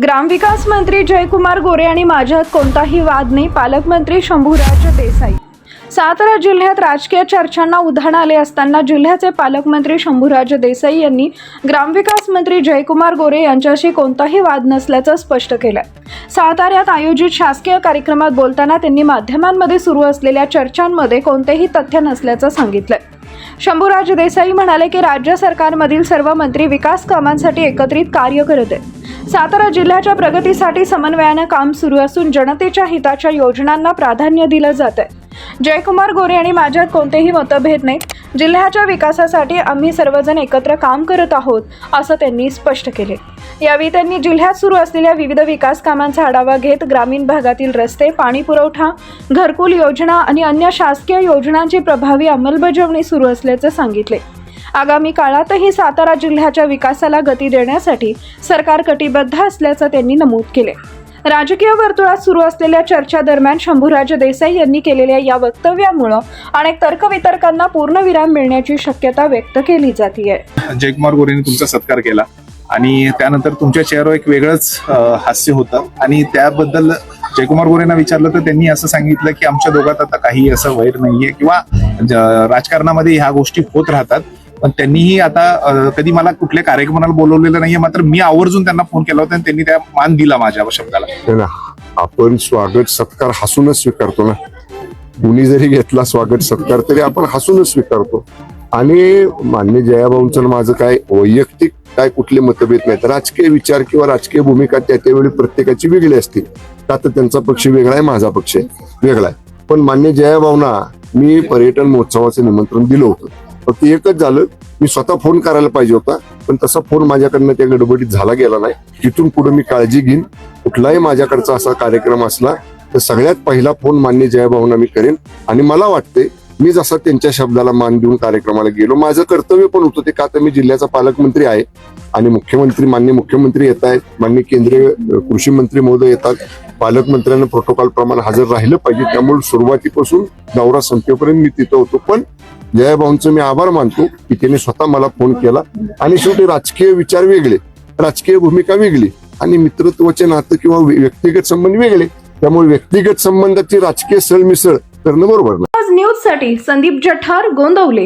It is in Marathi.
ग्रामविकास मंत्री जयकुमार गोरे आणि माझ्यात कोणताही वाद नाही, पालकमंत्री शंभूराज देसाई। सातारा जिल्ह्यात राजकीय चर्चांना उधाण आले असताना जिल्ह्याचे पालकमंत्री शंभूराज देसाई यांनी ग्रामविकास मंत्री जयकुमार गोरे यांच्याशी कोणताही वाद नसल्याचं स्पष्ट केलं। साताऱ्यात आयोजित शासकीय कार्यक्रमात बोलताना त्यांनी माध्यमांमध्ये सुरू असलेल्या चर्चांमध्ये कोणतेही तथ्य नसल्याचं सांगितलं। शंभूराज देसाई म्हणाले की राज्य सरकारमधील सर्व मंत्री विकास कामांसाठी एकत्रित कार्य करत आहेत। सातारा जिल्ह्याच्या प्रगतीसाठी समन्वयाने काम सुरू असून जनतेच्या हिताच्या योजनांना प्राधान्य दिलं जात आहे। जयकुमार गोरे आणि माझ्यात कोणतेही मतभेद नाहीत, जिल्ह्याच्या विकासासाठी आम्ही सर्वजण एकत्र काम करत आहोत असं त्यांनी स्पष्ट केले। यावेळी त्यांनी जिल्ह्यात सुरू असलेल्या विविध विकास कामांचा आढावा घेत ग्रामीण भागातील रस्ते, पाणी पुरवठा, घरकुल योजना आणि अन्य शासकीय योजनांची प्रभावी अंमलबजावणी सुरू असल्याचे सांगितले। आगामी काळातही सातारा जिल्ह्याच्या विकासाला गती देण्यासाठी सरकार कटिबद्ध असल्याचं त्यांनी नमूद केले। राजकीय वर्तुळात सुरू असलेल्या चर्चा दरम्यान शंभूराज देसाई यांनी केलेल्या या वक्तव्यामुळे अनेक तर्कवितर्कांना पूर्णविराम मिळण्याची शक्यता व्यक्त केली जाते। जयकुमार गोरेंनी तुमचा सत्कार केला आणि त्यानंतर तुमच्या चेहऱ्यावर एक वेगळंच हास्य होतं आणि त्याबद्दल जयकुमार गोरेंना विचारलं तर त्यांनी असं सांगितलं की आमच्या दोघात आता काही असं वैर नाहीये किंवा राजकारणामध्ये ह्या गोष्टी होत राहतात, पण त्यांनीही आता कधी मला कुठल्या कार्यक्रमाला बोलवलेलं नाहीये, मात्र मी आवर्जून त्यांना फोन केला होता आणि त्यांनी त्या मान दिला माझ्या शब्दाला। आपण स्वागत सत्कार हसूनच स्वीकारतो ना, कुणी जरी घेतला स्वागत सत्कार तरी आपण हसूनच स्वीकारतो। आणि मान्य जयाभाऊंचं माझं काय वैयक्तिक काय कुठले मतभेद नाहीत। राजकीय विचार किंवा राजकीय भूमिका त्यावेळी प्रत्येकाची वेगळी असते। आता त्यांचा पक्ष वेगळा आहे, माझा पक्ष वेगळा आहे, पण मान्य जयाभाऊंना मी पर्यटन महोत्सवाचं निमंत्रण दिलं होतं। फक्त एकच झालं, मी स्वतः फोन करायला पाहिजे होता, पण तसा फोन माझ्याकडनं त्या गडबडीत झाला गेला नाही। तिथून पुढे मी काळजी घेईन, कुठलाही माझ्याकडचा असा कार्यक्रम असला तर सगळ्यात पहिला फोन मान्य जयाभाऊंना मी करेन। आणि मला वाटते मी जसा त्यांच्या शब्दाला मान देऊन कार्यक्रमाला गेलो, माझं कर्तव्य पण होतं ते, का तर मी जिल्ह्याचा पालकमंत्री आहे आणि मान्य मुख्यमंत्री येत आहेत, मान्य केंद्रीय कृषी मंत्री महोदय येतात, पालकमंत्र्यांना प्रोटोकॉल प्रमाणे हजर राहिलं पाहिजे। त्यामुळे सुरुवातीपासून दौरा संपेपर्यंत मी तिथं होतो। पण जयाभाऊंचं मी आभार मानतो की त्यांनी स्वतः मला फोन केला। आणि शेवटी राजकीय विचार वेगळे, राजकीय भूमिका वेगळी आणि मित्रत्वाचे नातं किंवा व्यक्तिगत संबंध वेगळे, त्यामुळे व्यक्तिगत संबंधाची राजकीय सरमिसळ करणं बरोबर नाही। न्यूज साठी संदीप जठार, गोंदवले।